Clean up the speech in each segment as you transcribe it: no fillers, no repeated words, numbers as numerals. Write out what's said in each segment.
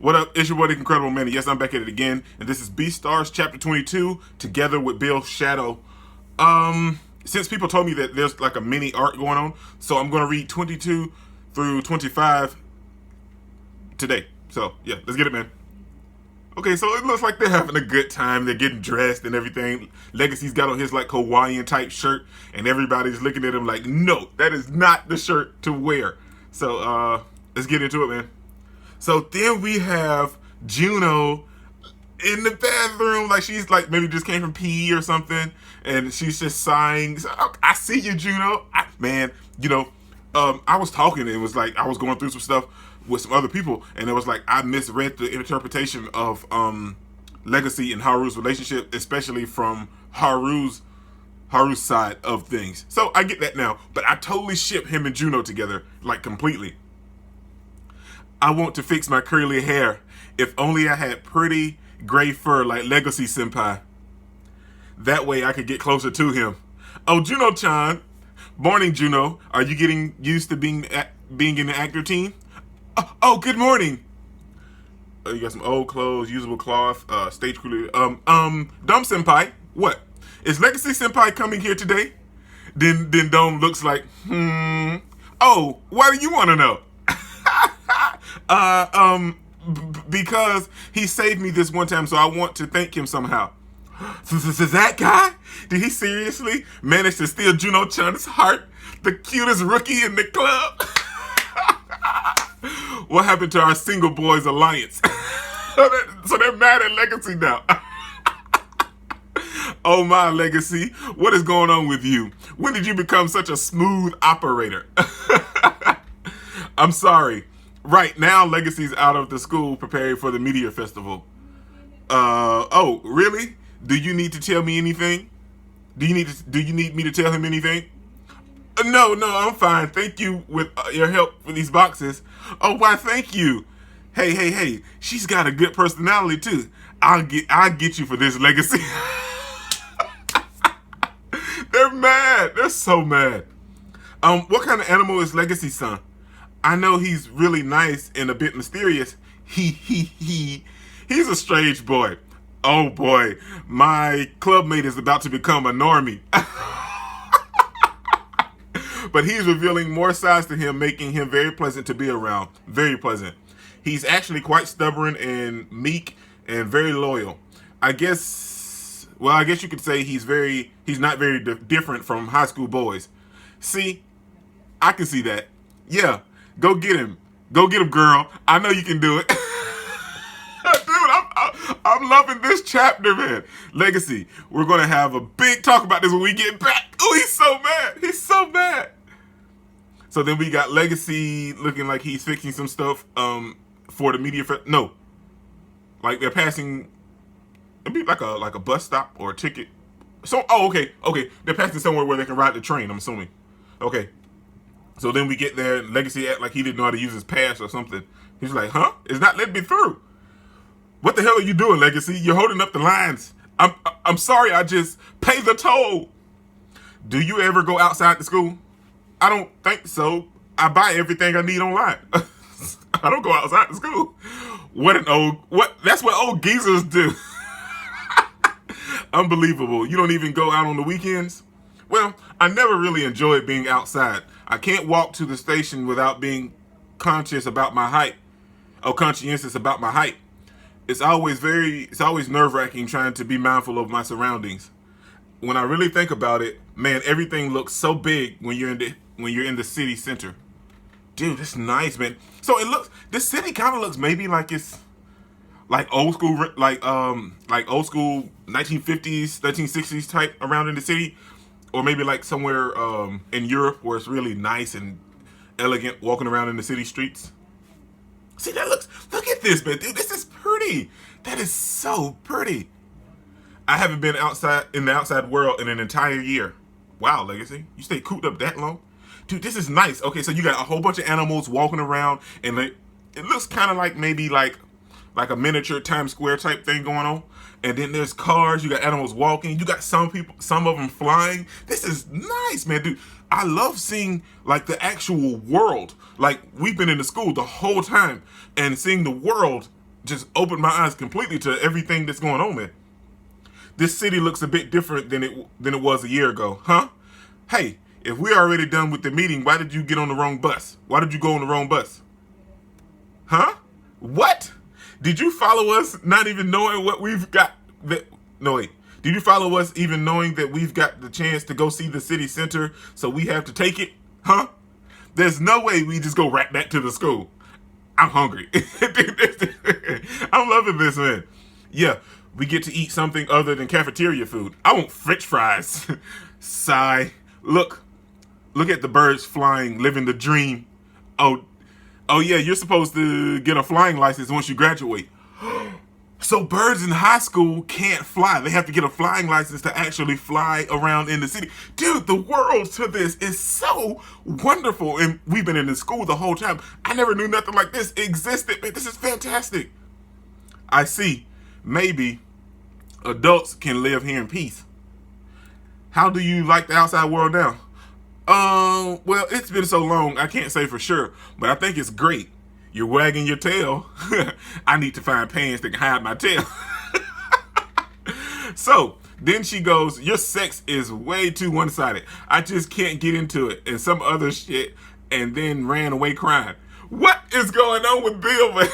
What up? It's your boy, the Incredible Man. Yes, I'm back at it again, and this is BEASTARS Chapter 22, together with Bill's Shadow. Since people told me that there's like a mini arc going on, so I'm going to read 22 through 25 today. So, yeah, let's get it, man. Okay, so it looks like they're having a good time. They're getting dressed and everything. Legacy's got on his like Hawaiian type shirt, and everybody's looking at him like, no, that is not the shirt to wear. So, let's get into it, man. So then we have Juno in the bathroom, like she's like maybe just came from pee or something, and she's just sighing. So, I see you, Juno. I was talking and it was like I was going through some stuff with some other people, and it was like I misread the interpretation of Legacy and Haru's relationship, especially from Haru's side of things. So I get that now, but I totally ship him and Juno together, like completely. I want to fix my curly hair. If only I had pretty gray fur like Legosi senpai. That way I could get closer to him. Oh, Juno-chan. Morning, Juno. Are you getting used to being in the actor team? Oh, good morning. You got some old clothes, usable cloth, stage crew. Dumb senpai. What? Is Legacy senpai coming here today? Then Dome looks like, Oh, why do you want to know? Because he saved me this one time, so I want to thank him somehow. So that guy? Did he seriously manage to steal Juno-chan's heart? The cutest rookie in the club? What happened to our single boys alliance? So they're mad at Legacy now. Oh my, Legacy, what is going on with you? When did you become such a smooth operator? I'm sorry. Right now, Legacy's out of the school preparing for the Meteor Festival. Oh, really? Do you need to tell me anything? Do you need me to tell him anything? No, I'm fine. Thank you with your help with these boxes. Oh, why, thank you. Hey, she's got a good personality too. I'll get you for this, Legacy. They're mad. They're so mad. What kind of animal is Legacy's son? I know he's really nice and a bit mysterious. He's a strange boy. Oh boy, my clubmate is about to become a normie. But he's revealing more sides to him, making him very pleasant to be around. Very pleasant. He's actually quite stubborn and meek and very loyal. I guess you could say he's not very different from high school boys. See, I can see that. Yeah. Go get him. Go get him, girl. I know you can do it. Dude, I'm loving this chapter, man. Legacy, we're going to have a big talk about this when we get back. Oh, he's so mad. He's so mad. So then we got Legacy looking like he's fixing some stuff for the media. No. Like they're passing, it'd be like a bus stop or a ticket. So, okay. They're passing somewhere where they can ride the train, I'm assuming. Okay. So then we get there, and Legacy act like he didn't know how to use his pass or something. He's like, huh? It's not letting me through. What the hell are you doing, Legacy? You're holding up the lines. I'm sorry, I just pay the toll. Do you ever go outside the school? I don't think so. I buy everything I need online. I don't go outside the school. That's what old geezers do. Unbelievable. You don't even go out on the weekends? Well, I never really enjoyed being outside. I can't walk to the station without being conscientious about my height. It's always nerve-wracking trying to be mindful of my surroundings. When I really think about it, man, everything looks so big when you're in the city center. Dude, that's nice, man. So this city kind of looks maybe like it's like old school 1950s, 1960s type around in the city. Or maybe like somewhere in Europe where it's really nice and elegant walking around in the city streets. See, look at this, man. Dude, this is pretty. That is so pretty. I haven't been outside in the outside world in an entire year. Wow, Legacy. You stay cooped up that long? Dude, this is nice. Okay, so you got a whole bunch of animals walking around, and it looks kind of like maybe like a miniature Times Square type thing going on. And then there's cars, you got animals walking, you got some of them flying. This is nice, man, dude. I love seeing like the actual world. Like we've been in the school the whole time and seeing the world just opened my eyes completely to everything that's going on, man. This city looks a bit different than it was a year ago, huh? Hey, if we're already done with the meeting, why did you get on the wrong bus? Why did you go on the wrong bus? Huh? What? Did you follow us not even knowing what we've got? No, wait. Did you follow us even knowing that we've got the chance to go see the city center, so we have to take it? Huh? There's no way we just go right back to the school. I'm hungry. I'm loving this, man. Yeah, we get to eat something other than cafeteria food. I want French fries. Sigh. Look at the birds flying, living the dream. Oh yeah, you're supposed to get a flying license once you graduate. So birds in high school can't fly. They have to get a flying license to actually fly around in the city. Dude, the world to this is so wonderful. And we've been in the school the whole time. I never knew nothing like this existed. Man, this is fantastic. I see. Maybe adults can live here in peace. How do you like the outside world now? Well, it's been so long, I can't say for sure, but I think it's great. You're wagging your tail. I need to find pants that can hide my tail. So, then she goes, your sex is way too one-sided. I just can't get into it, and some other shit, and then ran away crying. What is going on with Bill, man?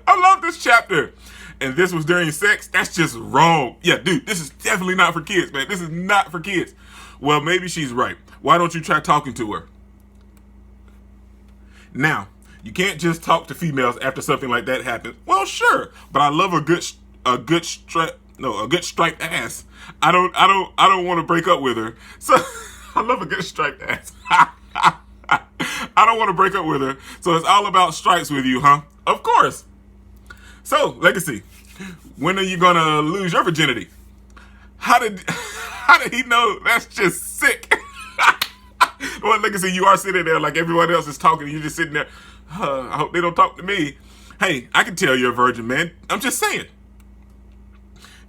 I love this chapter. And this was during sex? That's just wrong. Yeah, dude, this is definitely not for kids, man. This is not for kids. Well, maybe she's right. Why don't you try talking to her? Now, you can't just talk to females after something like that happens. Well, sure, but I love a good striped ass. I don't want to break up with her. So I love a good striped ass. I don't want to break up with her. So it's all about stripes with you, huh? Of course. So, Legacy, when are you gonna lose your virginity? How did he know? That's just sick. Well, Legacy, you are sitting there like everyone else is talking, and you're just sitting there. I hope they don't talk to me. Hey, I can tell you're a virgin, man. I'm just saying.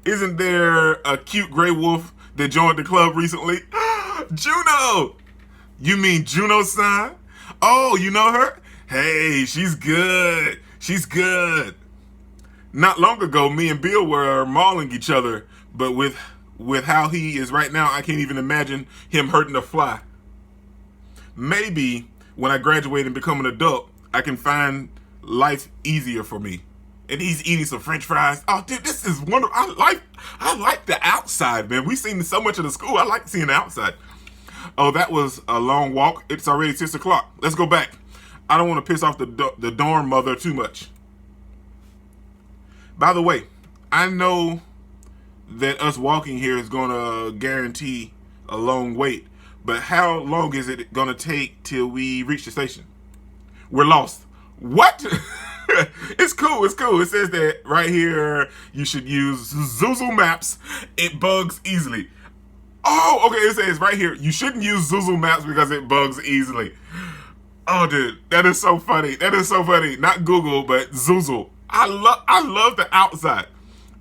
Isn't there a cute gray wolf that joined the club recently? Juno! You mean Juno-san? Oh, you know her? Hey, she's good. She's good. Not long ago, me and Bill were mauling each other, but with how he is right now, I can't even imagine him hurting a fly. Maybe when I graduate and become an adult, I can find life easier for me. And he's eating some French fries. Oh, dude, this is wonderful. I like the outside, man. We've seen so much of the school. I like seeing the outside. Oh, that was a long walk. It's already 6 o'clock. Let's go back. I don't want to piss off the dorm mother too much. By the way, I know that us walking here is going to guarantee a long wait. But how long is it going to take till we reach the station? We're lost. What? It's cool. It's cool. It says that right here you should use Zuzu Maps. It bugs easily. Oh, okay. It says right here you shouldn't use Zuzu Maps because it bugs easily. Oh, dude, that is so funny. That is so funny. Not Google, but Zuzu. I love the outside.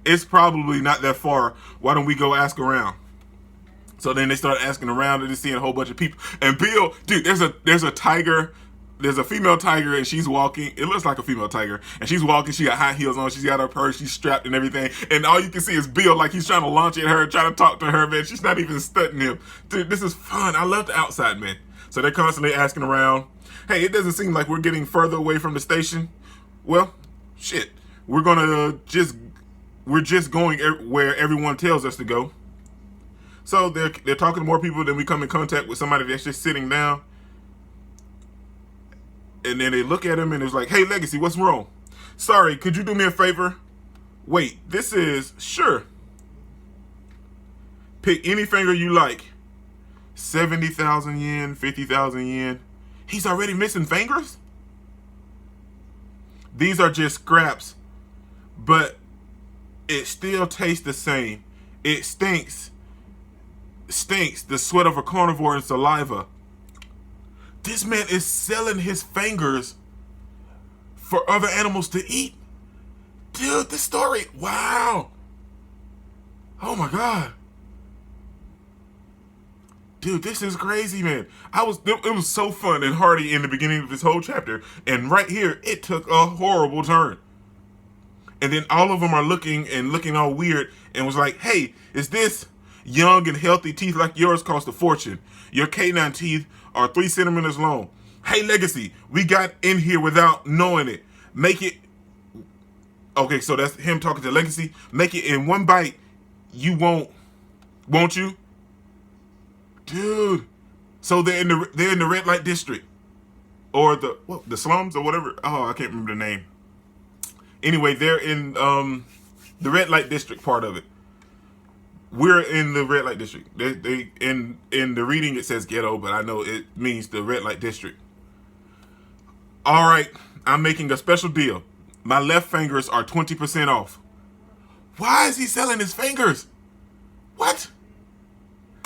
It's probably not that far. Why don't we go ask around? So then they start asking around and they're seeing a whole bunch of people. And Bill, dude, there's a tiger. There's a female tiger and she's walking. It looks like a female tiger. And she's walking. She got high heels on. She's got her purse. She's strapped and everything. And all you can see is Bill like he's trying to launch at her, trying to talk to her, man. She's not even stunting him. Dude, this is fun. I love the outside, man. So they're constantly asking around. Hey, it doesn't seem like we're getting further away from the station. Well, shit. We're just going where everyone tells us to go. So they're talking to more people, then we come in contact with somebody that's just sitting down. And then they look at him and it's like, hey, Legacy, what's wrong? Sorry, could you do me a favor? Wait, this is, sure. Pick any finger you like. 70,000 yen, 50,000 yen. He's already missing fingers? These are just scraps, but it still tastes the same. It stinks the sweat of a carnivore and saliva. This man is selling his fingers for other animals to eat. Dude, this story, wow. Oh my God. dude, this is crazy, man. It was so fun and hearty in the beginning of this whole chapter, and right here, it took a horrible turn. And then all of them are looking all weird, and was like, hey, is this young and healthy teeth like yours cost a fortune? Your canine teeth are 3 centimeters long. Hey, Legosi, we got in here without knowing it. Make it... Okay, so that's him talking to Legosi. Make it in one bite. You won't you? Dude. So they're in the red light district. Or the slums or whatever. Oh, I can't remember the name. Anyway, they're in the red light district part of it. We're in the red light district. They in the reading it says ghetto, but I know it means the red light district. All right, I'm making a special deal. My left fingers are 20% off. Why is he selling his fingers? What?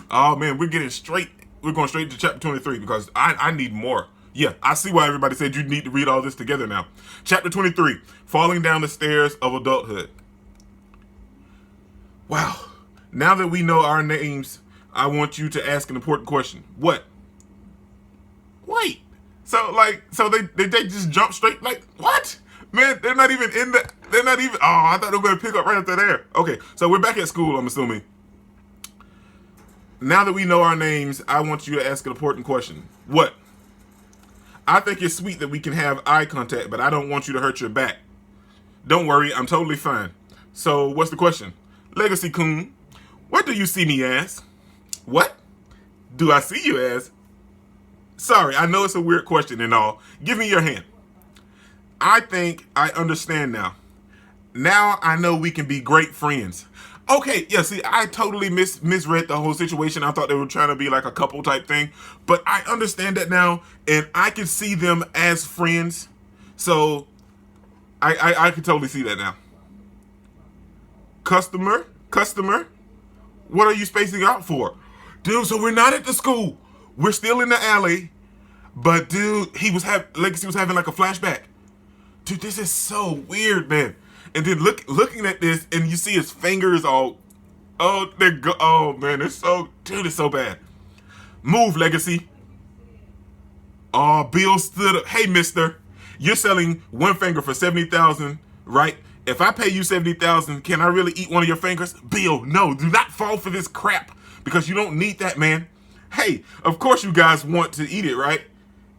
Oh man, we're going straight to chapter 23 because I need more. Yeah, I see why everybody said you need to read all this together now. Chapter 23, Falling Down the Stairs of Adulthood. Wow. Now that we know our names, I want you to ask an important question. What? Wait. So they just jump straight like, what? Man, they're not even oh, I thought they were going to pick up right after there. Okay, so we're back at school, I'm assuming. Now that we know our names, I want you to ask an important question. What? I think it's sweet that we can have eye contact, but I don't want you to hurt your back. Don't worry, I'm totally fine. So, what's the question? Legosi-kun, what do you see me as? What? Do I see you as? Sorry, I know it's a weird question and all. Give me your hand. I think I understand now. Now I know we can be great friends. Okay, yeah, see, I totally misread the whole situation. I thought they were trying to be like a couple type thing. But I understand that now, and I can see them as friends. So, I can totally see that now. Customer? What are you spacing out for? Dude, so we're not at the school. We're still in the alley. But, dude, Legosi was having like a flashback. Dude, this is so weird, man. And then looking at this, and you see his fingers all, oh man, it's so bad. Move, Legosi. Oh, Bill stood up. Hey, mister, you're selling one finger for $70,000, right? If I pay you $70,000, can I really eat one of your fingers? Bill, no, do not fall for this crap, because you don't need that, man. Hey, of course you guys want to eat it, right?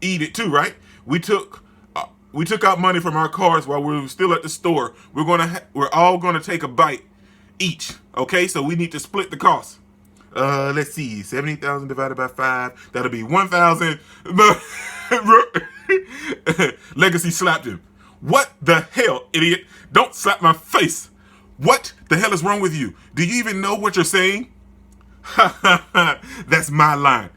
Eat it too, right? We took out money from our cars while we were still at the store. We're all gonna take a bite each. Okay, so we need to split the cost. Let's see, 70,000 divided by 5. That'll be 1,000. Legosi slapped him. What the hell, idiot? Don't slap my face. What the hell is wrong with you? Do you even know what you're saying? That's my line.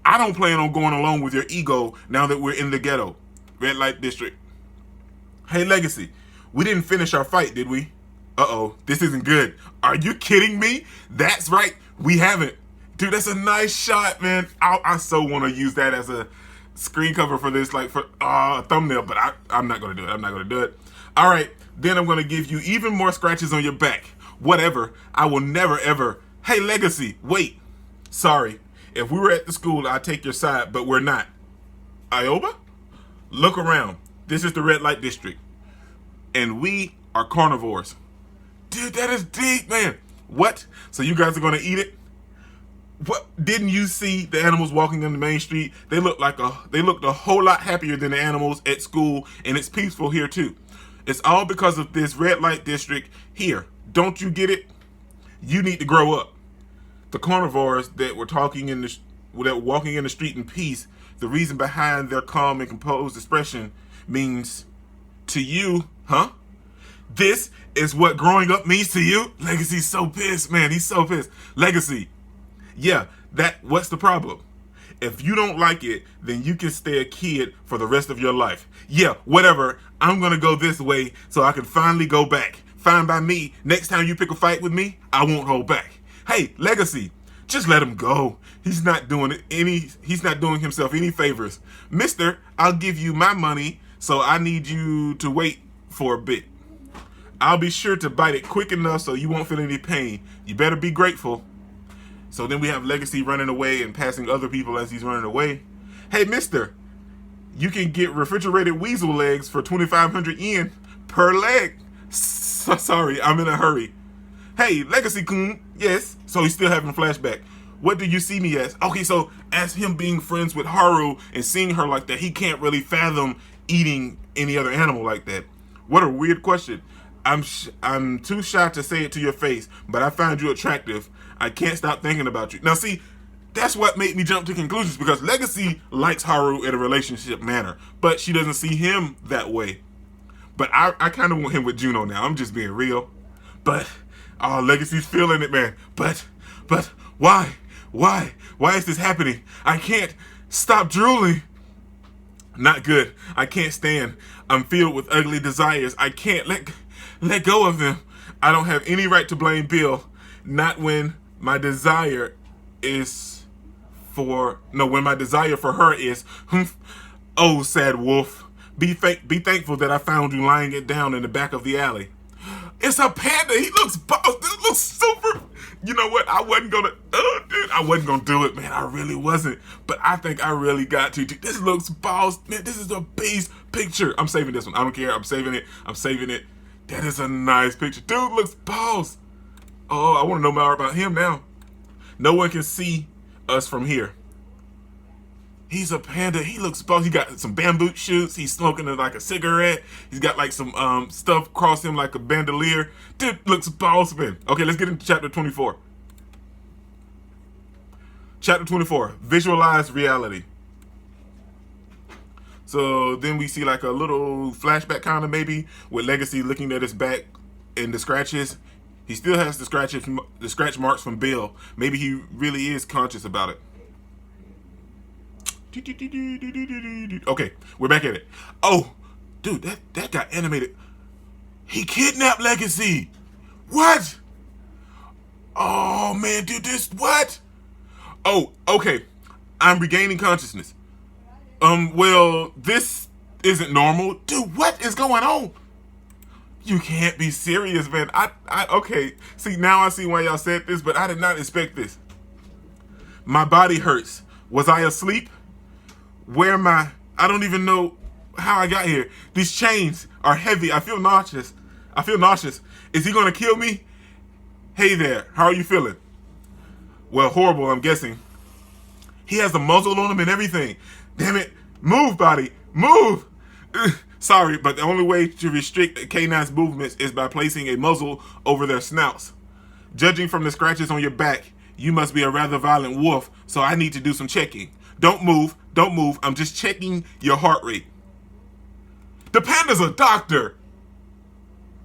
I don't plan on going along with your ego now that we're in the ghetto. Red light district. Hey, Legosi, we didn't finish our fight, did we? Uh-oh, this isn't good. Are you kidding me? That's right, we haven't. Dude, that's a nice shot, man. I so want to use that as a screen cover for this, like for a thumbnail, but I'm not going to do it. All right, then I'm going to give you even more scratches on your back. Whatever, I will never, ever. Hey, Legosi, wait. Sorry, if we were at the school, I'd take your side, but we're not. Ioba? Look around. This is the red light district. And we are carnivores. Dude, that is deep, man. What? So you guys are going to eat it? What? Didn't you see the animals walking on the main street? They looked a whole lot happier than the animals at school, and it's peaceful here too. It's all because of this red light district here. Don't you get it? You need to grow up. The carnivores that were walking in the street in peace, the reason behind their calm and composed expression means to you, huh? This is what growing up means to you? Legosi's so pissed, man. He's so pissed. Legosi. Yeah, what's the problem? If you don't like it, then you can stay a kid for the rest of your life. Yeah, whatever. I'm going to go this way so I can finally go back. Fine by me. Next time you pick a fight with me, I won't hold back. Hey, Legosi, just let him go. He's not doing himself any favors. Mister, I'll give you my money, so I need you to wait for a bit. I'll be sure to bite it quick enough so you won't feel any pain. You better be grateful. So then we have Legosi running away and passing other people as he's running away. Hey, mister, you can get refrigerated weasel legs for 2,500 yen per leg. Sorry, I'm in a hurry. Hey, Legosi-kun, yes. So he's still having a flashback. What do you see me as? Okay, so as him being friends with Haru and seeing her like that, he can't really fathom eating any other animal like that. What a weird question. I'm too shy to say it to your face, but I find you attractive. I can't stop thinking about you. Now see, that's what made me jump to conclusions, because Legosi likes Haru in a relationship manner, but she doesn't see him that way. But I kind of want him with Juno now. I'm just being real. But, oh, Legosi's feeling it, man. But, why? Why is this happening? I can't stop drooling. Not good. I can't stand. I'm filled with ugly desires. I can't let go of them. I don't have any right to blame Bill. Not when my desire is when my desire for her is, oh, sad wolf. Be thankful that I found you lying it down in the back of the alley. It's a panda. He looks boss. This looks super. You know what? I wasn't gonna do it, man. I really wasn't. But I think I really got to. This looks boss, man. This is a beast picture. I'm saving this one. I don't care. I'm saving it. That is a nice picture. Dude looks boss. Oh, I want to know more about him now. No one can see us from here. He's a panda. He looks boss. He got some bamboo shoots. He's smoking like a cigarette. He's got like some stuff across him like a bandolier. Dude looks boss, man. Okay, let's get into chapter 24. Chapter 24, visualize reality. So then we see like a little flashback kind of maybe with Legosi looking at his back and the scratches. He still has the scratch marks from Bill. Maybe he really is conscious about it. Okay, we're back at it. Oh, dude, that got animated. He kidnapped Legosi. What? Oh, man, dude, what? Oh, okay. I'm regaining consciousness. Well, this isn't normal. Dude, what is going on? You can't be serious, man. Okay. See, now I see why y'all said this, but I did not expect this. My body hurts. Was I asleep? Where am I? I don't even know how I got here. These chains are heavy. I feel nauseous. Is he gonna kill me? Hey there, how are you feeling? Well, horrible, I'm guessing. He has a muzzle on him and everything. Damn it. Move, body. Move. Sorry, but the only way to restrict a canine's movements is by placing a muzzle over their snouts. Judging from the scratches on your back, you must be a rather violent wolf, so I need to do some checking. Don't move. I'm just checking your heart rate. The panda's a doctor.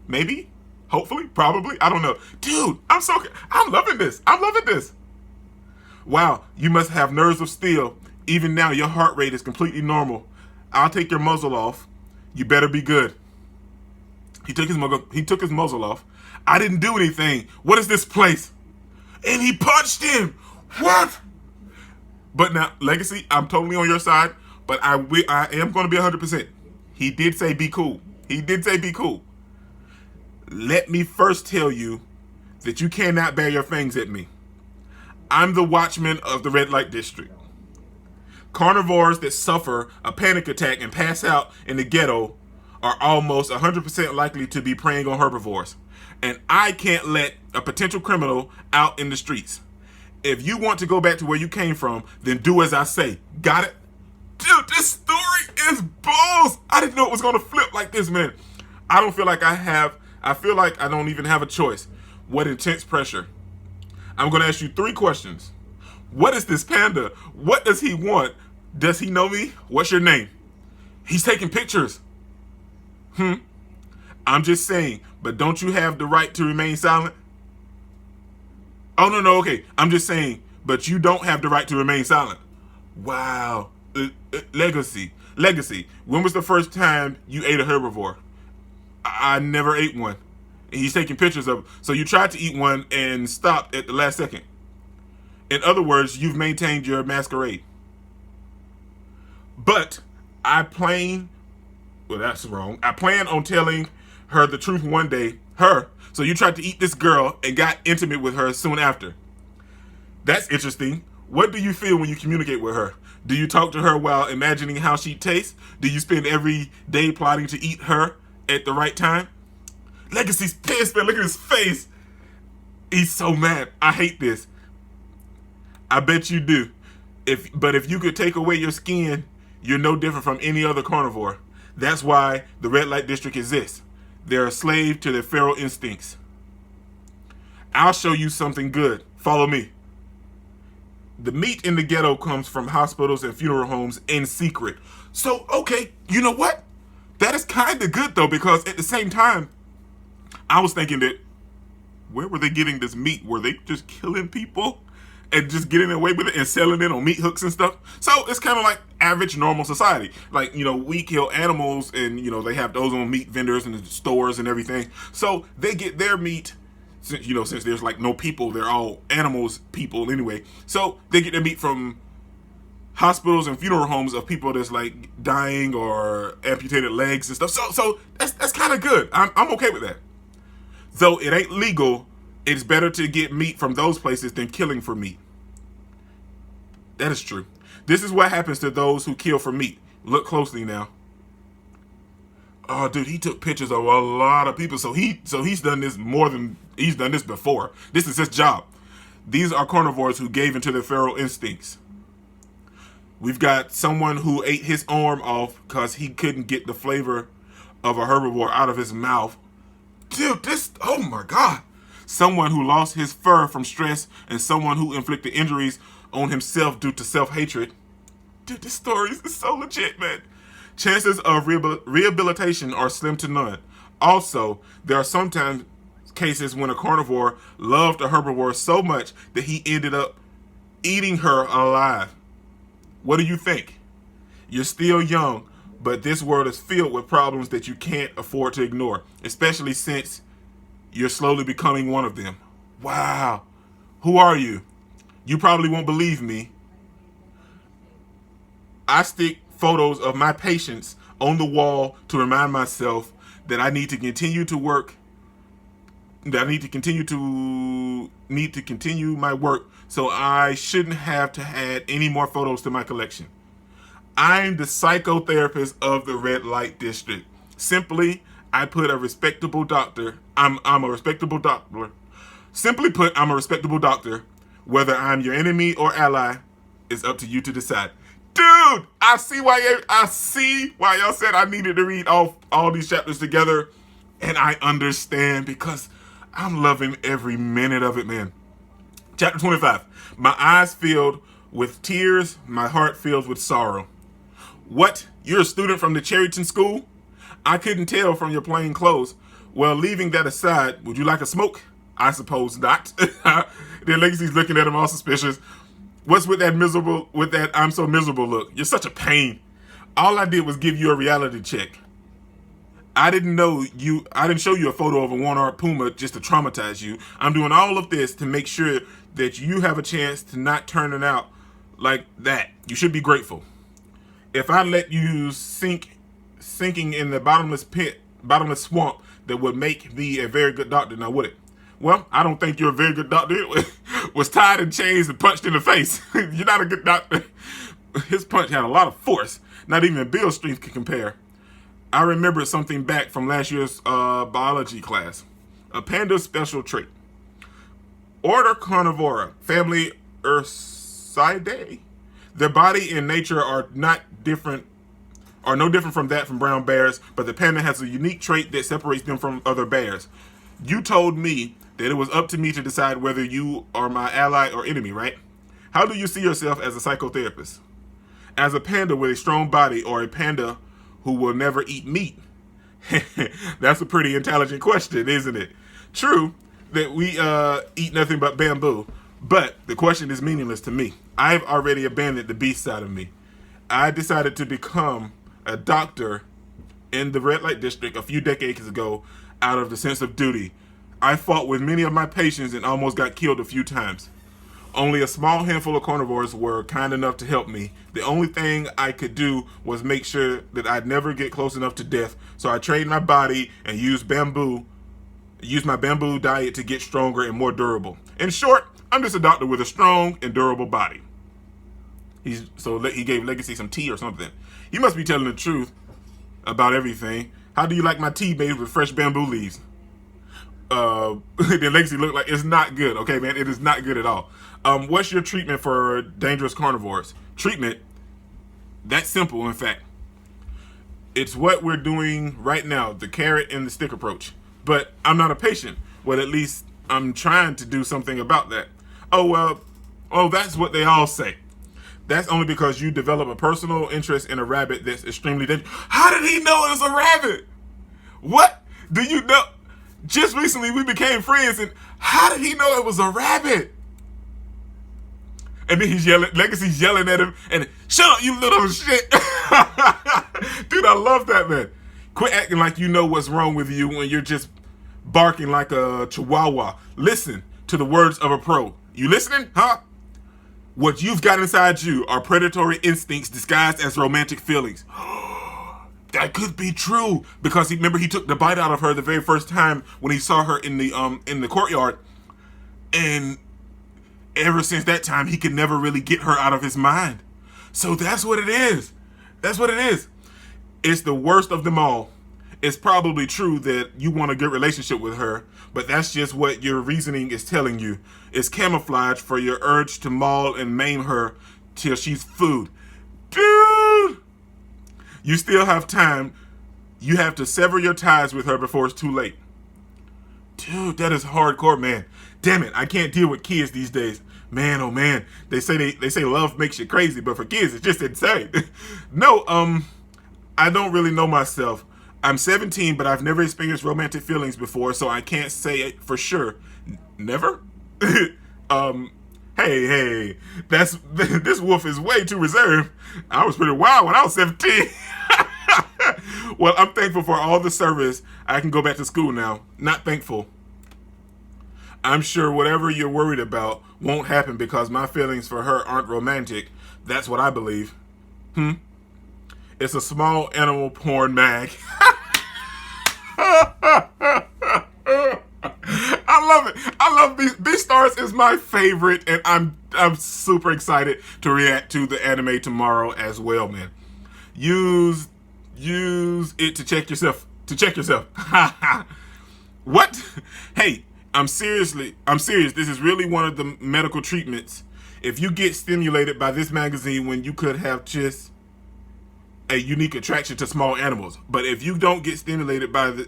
Maybe? Hopefully? Probably? I don't know. Dude, I'm loving this. Wow, you must have nerves of steel. Even now, your heart rate is completely normal. I'll take your muzzle off. You better be good. He took his muzzle off. I didn't do anything. What is this place? And he punched him. What? But now, Legosi, I'm totally on your side, but I am going to be 100%. He did say be cool. Let me first tell you that you cannot bear your fangs at me. I'm the watchman of the red light district. Carnivores that suffer a panic attack and pass out in the ghetto are almost 100% likely to be preying on herbivores. And I can't let a potential criminal out in the streets. If you want to go back to where you came from, then do as I say. Got it? Dude, this story is balls. I didn't know it was going to flip like this, man. I don't feel like I feel like I don't even have a choice. What intense pressure. I'm going to ask you 3 questions. What is this panda? What does he want? Does he know me? What's your name? He's taking pictures. I'm just saying, but don't you have the right to remain silent? Oh, no, okay. I'm just saying, but you don't have the right to remain silent. Wow. Legosi, when was the first time you ate a herbivore? I never ate one. He's taking pictures of it. So you tried to eat one and stopped at the last second. In other words, you've maintained your masquerade. But that's wrong. I plan on telling her the truth one day. So you tried to eat this girl and got intimate with her soon after. That's interesting. What do you feel when you communicate with her? Do you talk to her while imagining how she tastes? Do you spend every day plotting to eat her at the right time? Legacy's pissed, man. Look at his face. He's so mad. I hate this. I bet you do. But if you could take away your skin, you're no different from any other carnivore. That's why the red light district exists. They're a slave to their feral instincts. I'll show you something good. Follow me. The meat in the ghetto comes from hospitals and funeral homes in secret. So, okay, you know what? That is kind of good, though, because at the same time, I was thinking that, where were they getting this meat? Were they just killing people and just getting away with it and selling it on meat hooks and stuff? So it's kind of like average normal society. Like, we kill animals and, they have those on meat vendors in the stores and everything. So they get their meat, since there's like no people, they're all animals, people anyway. So they get their meat from hospitals and funeral homes of people that's like dying or amputated legs and stuff. So that's kind of good. I'm okay with that. Though it ain't legal, it's better to get meat from those places than killing for meat. That is true. This is what happens to those who kill for meat. Look closely now. Oh, dude, he took pictures of a lot of people. So he's done this he's done this before. This is his job. These are carnivores who gave into their feral instincts. We've got someone who ate his arm off because he couldn't get the flavor of a herbivore out of his mouth. Dude, oh my God. Someone who lost his fur from stress and someone who inflicted injuries on himself due to self-hatred. Dude, this story is so legit, man. Chances of rehabilitation are slim to none. Also, there are sometimes cases when a carnivore loved a herbivore so much that he ended up eating her alive. What do you think? You're still young, but this world is filled with problems that you can't afford to ignore, especially since you're slowly becoming one of them. Wow. Who are you? You probably won't believe me. I stick photos of my patients on the wall to remind myself that I need to continue to work, that I need to continue my work, so I shouldn't have to add any more photos to my collection. I'm the psychotherapist of the red light district. Simply, I put a respectable doctor. I'm a respectable doctor. Simply put, I'm a respectable doctor. Whether I'm your enemy or ally is up to you to decide. Dude, I see why y'all said I needed to read all these chapters together, and I understand because I'm loving every minute of it, man. Chapter 25. My eyes filled with tears, my heart filled with sorrow. What? You're a student from the Cherryton School? I couldn't tell from your plain clothes. Well, leaving that aside, would you like a smoke? I suppose not. Then Legacy's looking at him all suspicious. What's with that I'm so miserable look? You're such a pain. All I did was give you a reality check. I didn't show you a photo of a one-armed puma just to traumatize you. I'm doing all of this to make sure that you have a chance to not turn it out like that. You should be grateful. If I let you sinking in the bottomless swamp, that would make me a very good doctor, now would it? Well, I don't think you're a very good doctor. Was tied in chains and punched in the face. You're not a good doctor. His punch had a lot of force. Not even Bill's strength could compare. I remembered something back from last year's biology class. A panda special trait. Order Carnivora, family Ursidae. Their body and nature are no different from that from brown bears, but the panda has a unique trait that separates them from other bears. You told me that it was up to me to decide whether you are my ally or enemy, right? How do you see yourself as a psychotherapist? As a panda with a strong body or a panda who will never eat meat? That's a pretty intelligent question, isn't it? True that we eat nothing but bamboo, but the question is meaningless to me. I've already abandoned the beast side of me. I decided to become a doctor in the red light district a few decades ago out of the sense of duty. I fought with many of my patients and almost got killed a few times. Only a small handful of carnivores were kind enough to help me. The only thing I could do was make sure that I'd never get close enough to death, so I trained my body and used my bamboo diet to get stronger and more durable. In short, I'm just a doctor with a strong and durable body. He gave Legosi some tea or something. You must be telling the truth about everything. How do you like my tea made with fresh bamboo leaves? Then Legosi looked like it's not good. Okay, man, it is not good at all. What's your treatment for dangerous carnivores? Treatment? That's simple, in fact. It's what we're doing right now, the carrot and the stick approach. But I'm not a patient. Well, at least I'm trying to do something about that. That's what they all say. That's only because you develop a personal interest in a rabbit that's extremely dangerous. How did he know it was a rabbit? What? Do you know? Just recently we became friends, and how did he know it was a rabbit? And then he's yelling, Legosi's yelling at him, and shut up, you little shit. Dude, I love that, man. Quit acting like you know what's wrong with you when you're just barking like a chihuahua. Listen to the words of a pro. You listening, huh? What you've got inside you are predatory instincts disguised as romantic feelings. That could be true, because he took the bite out of her the very first time when he saw her in the courtyard, and ever since that time he could never really get her out of his mind. So that's what it is. That's what it is. It's the worst of them all. It's probably true that you want a good relationship with her, but that's just what your reasoning is telling you. It's camouflage for your urge to maul and maim her till she's food. Dude! You still have time. You have to sever your ties with her before it's too late. Dude, that is hardcore, man. Damn it, I can't deal with kids these days. Man, oh man. They say love makes you crazy, but for kids, it's just insane. No, I don't really know myself. I'm 17, but I've never experienced romantic feelings before, so I can't say it for sure. Never? Hey, this wolf is way too reserved. I was pretty wild when I was 17. Well, I'm thankful for all the service. I can go back to school now. Not thankful. I'm sure whatever you're worried about won't happen because my feelings for her aren't romantic. That's what I believe. It's a small animal porn mag. I love it. I love BEASTARS is my favorite, and I'm super excited to react to the anime tomorrow as well, man. Use it to check yourself. What? Hey, I'm serious. This is really one of the medical treatments. If you get stimulated by this magazine when you could have just a unique attraction to small animals, but if you don't get stimulated by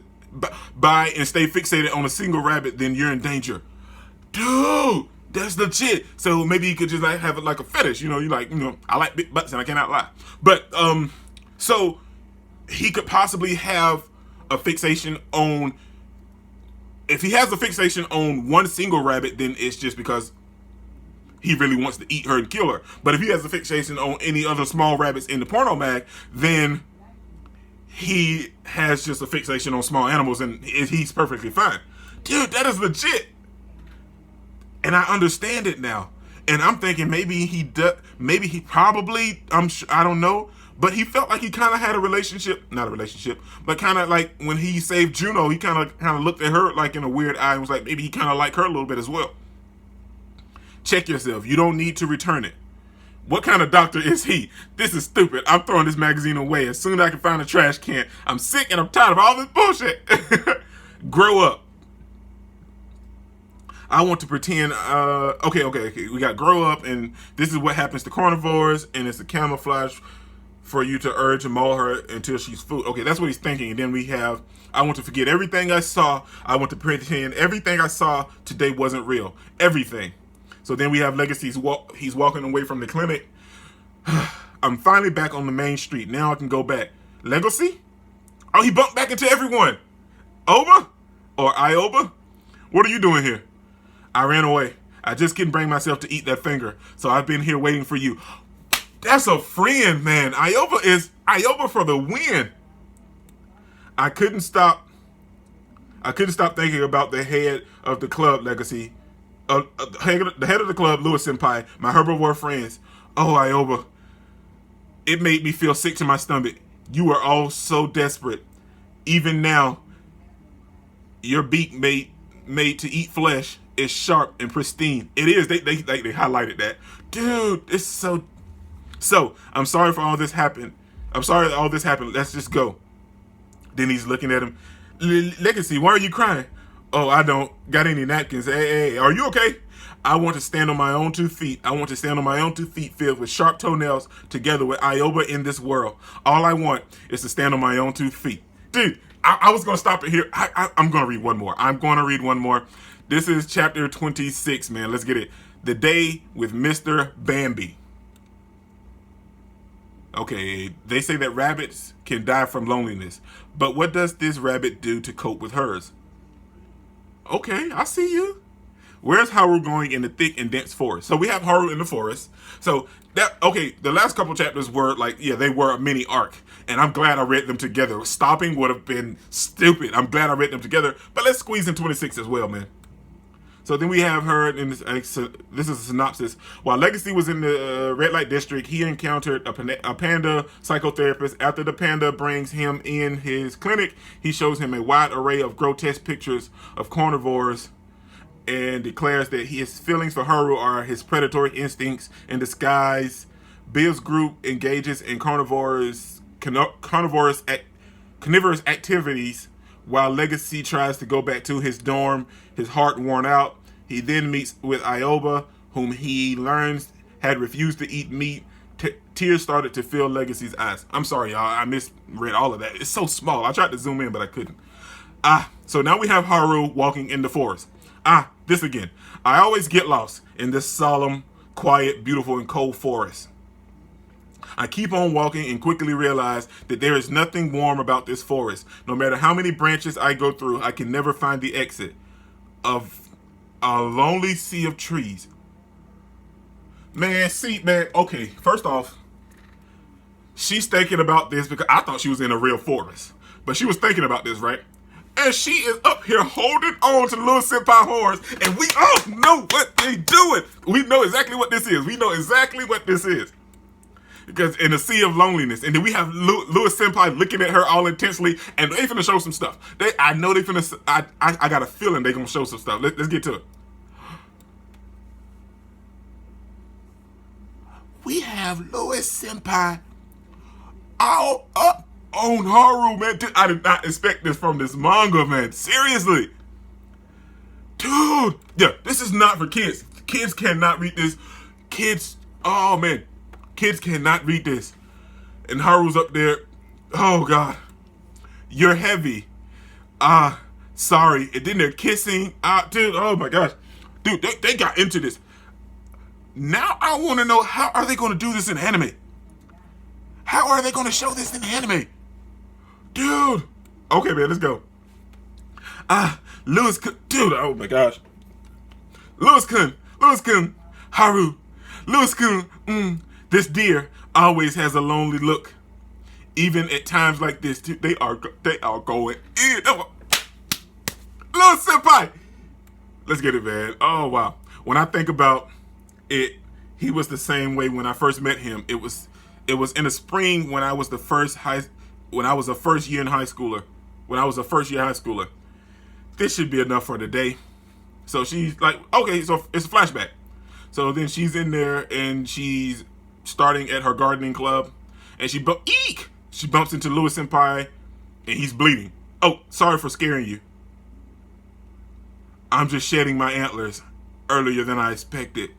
and stay fixated on a single rabbit, then you're in danger. Dude, that's legit. So maybe you could just like have it like a fetish, I like big butts and I cannot lie. But so he could possibly have a fixation on, if he has a fixation on one single rabbit, then it's just because he really wants to eat her and kill her. But if he has a fixation on any other small rabbits in the porno mag, then he has just a fixation on small animals and he's perfectly fine. Dude, that is legit. And I understand it now. And I'm thinking maybe he probably, I don't know, but he felt like he kind of had not a relationship, but kind of like when he saved Juno, he kind of looked at her like in a weird eye and was like, maybe he kind of liked her a little bit as well. Check yourself. You don't need to return it. What kind of doctor is he? This is stupid. I'm throwing this magazine away as soon as I can find a trash can. I'm sick and I'm tired of all this bullshit. Grow up. I want to pretend, okay. We got grow up, and this is what happens to carnivores, and it's a camouflage for you to urge and maul her until she's food. Okay, that's what he's thinking. And then we have, I want to forget everything I saw. I want to pretend everything I saw today wasn't real. Everything. So then we have Legosi's he's walking away from the clinic. I'm finally back on the main street. Now I can go back. Legosi? Oh, he bumped back into everyone. Oba? Or Ioba? What are you doing here? I ran away. I just couldn't bring myself to eat that finger. So I've been here waiting for you. That's a friend, man. Ioba for the win. I couldn't stop thinking about the head of the club, Legosi. The head of the club, Lewis Senpai, my herbivore friends. Oh, Ioba. It made me feel sick to my stomach. You were all so desperate. Even now, your beak made to eat flesh. is sharp and pristine. It is. They highlighted that. Dude, it's so... So, I'm sorry for all this happened. I'm sorry that all this happened. Let's just go. Then he's looking at him. Legacy, why are you crying? Oh, I don't got any napkins. Hey, are you okay? I want to stand on my own 2 feet. I want to stand on my own 2 feet filled with sharp toenails together with Ioba in this world. All I want is to stand on my own 2 feet. Dude, I was going to stop it here. I'm going to read one more. I'm going to read one more. This is chapter 26, man. Let's get it. The Day with Mr. Bambi. Okay, they say that rabbits can die from loneliness. But what does this rabbit do to cope with hers? Okay, I see you. Where's Haru going in the thick and dense forest? So we have Haru in the forest. So the last couple chapters were like, yeah, they were a mini arc. And I'm glad I read them together. Stopping would have been stupid. I'm glad I read them together. But let's squeeze in 26 as well, man. So then we have her in this is a synopsis. While Legacy was in the red light district, he encountered a panda psychotherapist. After the panda brings him in his clinic, he shows him a wide array of grotesque pictures of carnivores and declares that his feelings for Haru are his predatory instincts in disguise. Bill's group engages in carnivorous activities while Legacy tries to go back to his dorm, his heart worn out. He then meets with Ioba, whom he learns had refused to eat meat. Tears started to fill Legacy's eyes. I'm sorry, y'all. I misread all of that. It's so small. I tried to zoom in, but I couldn't. So now we have Haru walking in the forest. This again. I always get lost in this solemn, quiet, beautiful, and cold forest. I keep on walking and quickly realize that there is nothing warm about this forest. No matter how many branches I go through, I can never find the exit of a lonely sea of trees. Man, okay, first off, she's thinking about this because I thought she was in a real forest. But she was thinking about this, right? And she is up here holding on to little senpai horns, and we all know what they doing. We know exactly what this is. We know exactly what this is. Because in a sea of loneliness, and then we have Lewis Senpai looking at her all intensely, and they finna show some stuff. I know they finna. I got a feeling they gonna show some stuff. Let's get to it. We have Lewis Senpai all up on Haru, man. Dude, I did not expect this from this manga, man. Seriously, dude. Yeah, this is not for kids. Kids cannot read this. Kids, oh man. Kids cannot read this. And Haru's up there. Oh, God. You're heavy. Sorry. And then they're kissing. Dude, oh, my gosh. Dude, they got into this. Now I want to know, how are they going to do this in anime? How are they going to show this in anime? Dude. Okay, man, let's go. Dude, oh, my gosh. Lewis-kun, Haru. Lewis-kun, this deer always has a lonely look. Even at times like this, they are going in. Little senpai. Let's get it, man. Oh, wow. When I think about it, he was the same way when I first met him. It was in the spring when I was a first year high schooler. This should be enough for today. So she's like, okay, so it's a flashback. So then she's in there and she's starting at her gardening club, and she bumps into Lewis Senpai, and he's bleeding. Oh, sorry for scaring you. I'm just shedding my antlers earlier than I expected.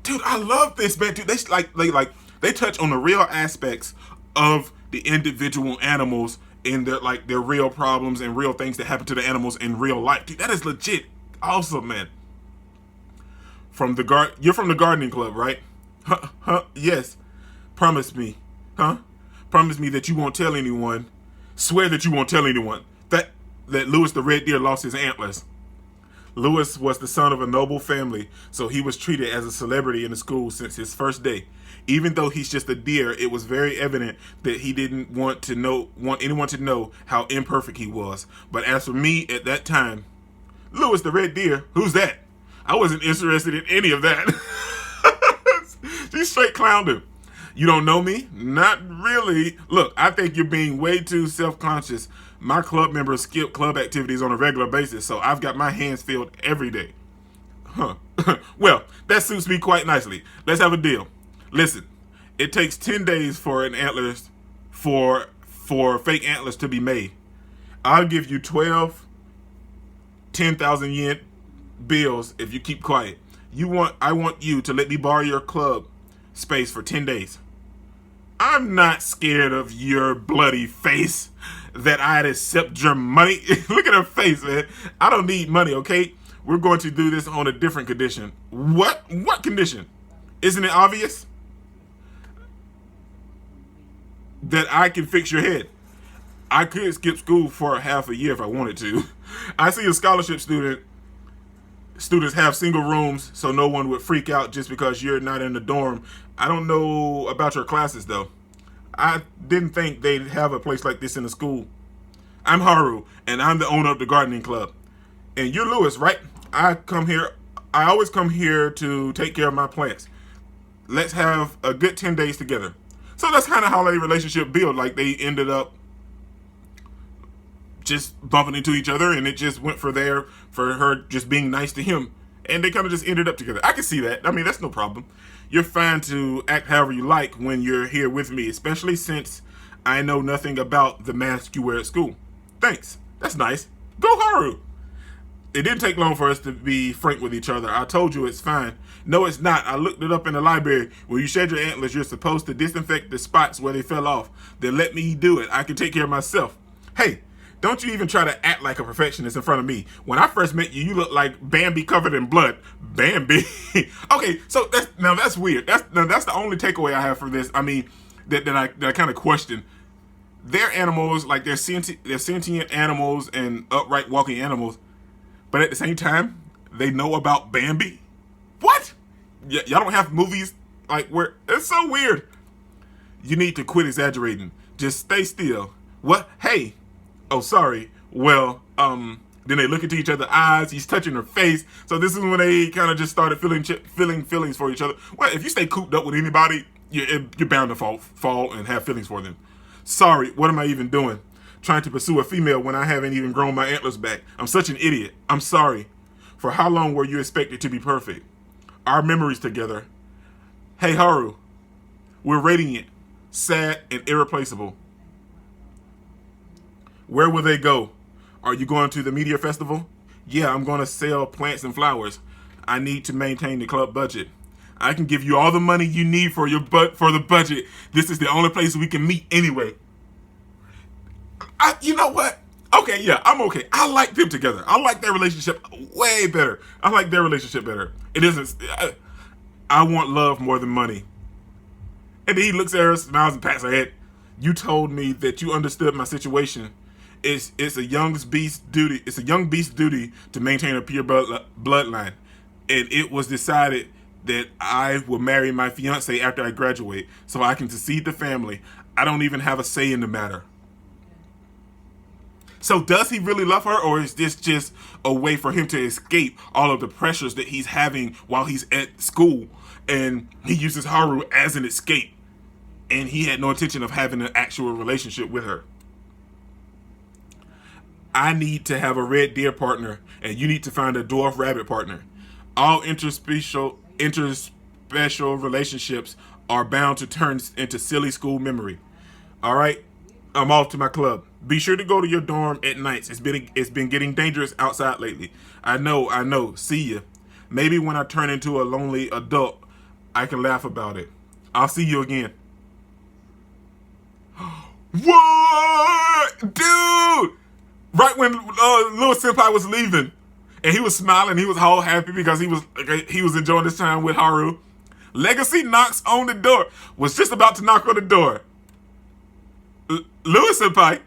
Dude, I love this, man. Dude, they touch on the real aspects of the individual animals in their real problems and real things that happen to the animals in real life. Dude, that is legit awesome, man. You're from the gardening club, right? Huh? Yes. Promise me. Huh? Promise me that you won't tell anyone. Swear that you won't tell anyone that Lewis the red deer lost his antlers. Lewis was the son of a noble family, so he was treated as a celebrity in the school since his first day. Even though he's just a deer, it was very evident that he didn't want anyone to know how imperfect he was. But as for me at that time, Lewis the red deer, who's that? I wasn't interested in any of that. She straight clowned him. You don't know me? Not really. Look, I think you're being way too self-conscious. My club members skip club activities on a regular basis, so I've got my hands filled every day. Huh. Well, that suits me quite nicely. Let's have a deal. Listen, it takes 10 days for an antlers for fake antlers to be made. I'll give you 12 10,000 yen bills if you keep quiet. I want you to let me borrow your club space for 10 days. I'm not scared of your bloody face that I'd accept your money. Look at her face, man. I don't need money, okay? We're going to do this on a different condition. What? What condition? Isn't it obvious? That I can fix your head. I could skip school for half a year if I wanted to. I see a scholarship students have single rooms so no one would freak out just because you're not in the dorm. I don't know about your classes though. I didn't think they'd have a place like this in the school. I'm Haru, and I'm the owner of the gardening club. And you're Lewis, right? I always come here to take care of my plants. Let's have a good 10 days together. So that's kind of how their relationship built. Like they ended up just bumping into each other, and it just went for her just being nice to him, and they kind of just ended up together. I can see that. I mean, that's no problem. You're fine to act however you like when you're here with me, especially since I know nothing about the mask you wear at school. Thanks. That's nice. Go Haru. It didn't take long for us to be frank with each other. I told you it's fine. No, it's not. I looked it up in the library. When you shed your antlers, you're supposed to disinfect the spots where they fell off. Then let me do it. I can take care of myself. Hey, don't you even try to act like a perfectionist in front of me. When I first met you, you looked like Bambi covered in blood. Bambi? Okay, so that's weird. That's the only takeaway I have from this. I mean, that I kind of question. They're animals, like they're sentient animals and upright walking animals. But at the same time, they know about Bambi? What? Y'all don't have movies like where... It's so weird. You need to quit exaggerating. Just stay still. What? Hey. Oh, sorry. Well, then they look into each other's eyes. He's touching her face. So this is when they kind of just started feeling feelings for each other. Well, if you stay cooped up with anybody, you're bound to fall and have feelings for them. Sorry, what am I even doing? Trying to pursue a female when I haven't even grown my antlers back. I'm such an idiot. I'm sorry. For how long were you expected to be perfect? Our memories together. Hey, Haru. We're radiant, sad, and irreplaceable. Where will they go? Are you going to the meteor festival? Yeah, I'm going to sell plants and flowers. I need to maintain the club budget. I can give you all the money you need for the budget. This is the only place we can meet anyway. You know what? Okay, yeah, I'm okay. I like them together. I like their relationship way better. I like their relationship better. It isn't... I want love more than money. And then he looks at her, smiles, and pats her head. You told me that you understood my situation. It's a young beast's duty. It's a young beast's duty to maintain a pure bloodline. And it was decided that I will marry my fiance after I graduate, so I can succeed the family. I don't even have a say in the matter. So does he really love her, or is this just a way for him to escape all of the pressures that he's having while he's at school? And he uses Haru as an escape, and he had no intention of having an actual relationship with her. I need to have a red deer partner, and you need to find a dwarf rabbit partner. All interspecial relationships are bound to turn into silly school memory. All right, I'm off to my club. Be sure to go to your dorm at nights. It's been getting dangerous outside lately. I know. See ya. Maybe when I turn into a lonely adult, I can laugh about it. I'll see you again. What? Dude! Right when little senpai was leaving, and he was smiling, he was all happy because he was enjoying this time with Haru. Legosi knocks on the door. Was just about to knock on the door. Lewis senpai.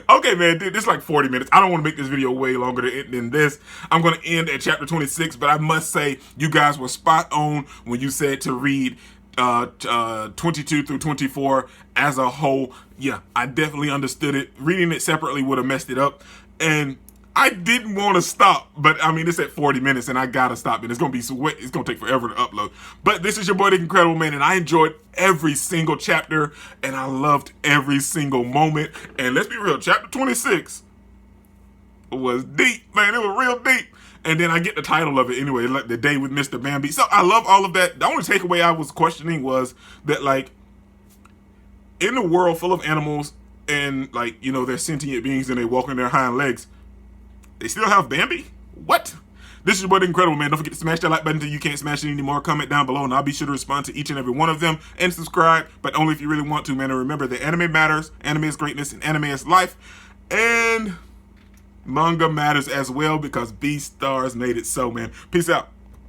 Okay, man, dude, this is like 40 minutes. I don't want to make this video way longer than this. I'm going to end at chapter 26, but I must say you guys were spot on when you said to read 22 through 24 as a whole. Yeah, I definitely understood it. Reading it separately would have messed it up. And I didn't want to stop, but I mean, it's at 40 minutes and I gotta stop, and it's gonna take forever to upload. But this is your boy, the Incredible Man, and I enjoyed every single chapter, and I loved every single moment. And let's be real, chapter 26 was deep, man. It was real deep. And then I get the title of it anyway, like The Day with Mr. Bambi. So I love all of that. The only takeaway I was questioning was that, like, in a world full of animals and, like, you know, they're sentient beings and they walk on their hind legs, they still have Bambi? What? This is what incredible, man. Don't forget to smash that like button until you can't smash it anymore. Comment down below and I'll be sure to respond to each and every one of them. And subscribe, but only if you really want to, man. And remember that anime matters, anime is greatness, and anime is life. And manga matters as well, because BEASTARS made it so, man. Peace out.